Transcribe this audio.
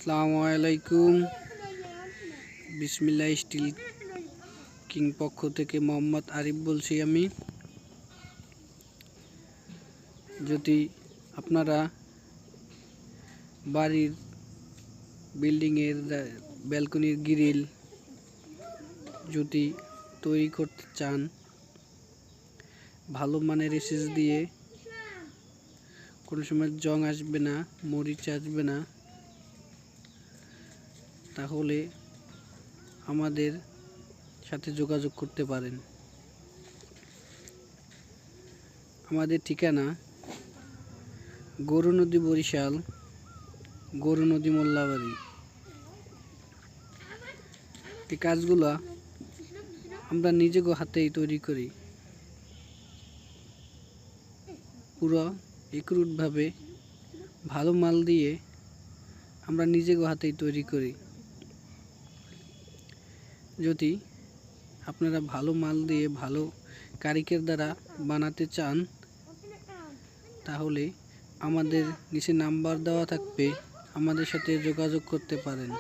আসসালামু আলাইকুম। বিসমিল্লাহ স্টিল কিং পক্ষ থেকে মোহাম্মদ আরিফ বলছি আমি। যদি আপনারা বাড়ির বিল্ডিংয়ের ব্যালকনির গ্রিল যদি তৈরি করতে চান, ভালো মানের এসএস দিয়ে, কোনো সময় জং আসবে না, মরিচ আসবে না, তাহলে আমাদের সাথে যোগাযোগ করতে পারেন। আমাদের ঠিকানা গরুনদী বরিশাল, গরুনদী মোল্লাবাড়ি। এই কাজগুলো আমরা নিজেকে হাতেই তৈরি করি, পুরো একুরেটভাবে ভালো মাল দিয়ে আমরা নিজেকে হাতেই তৈরি করি। যদি আপনারা ভালো মাল দিয়ে ভালো কারিগর দ্বারা বানাতে চান, তাহলে আমাদের নিচে নাম্বার দেওয়া থাকবে, আমাদের সাথে যোগাযোগ করতে পারেন।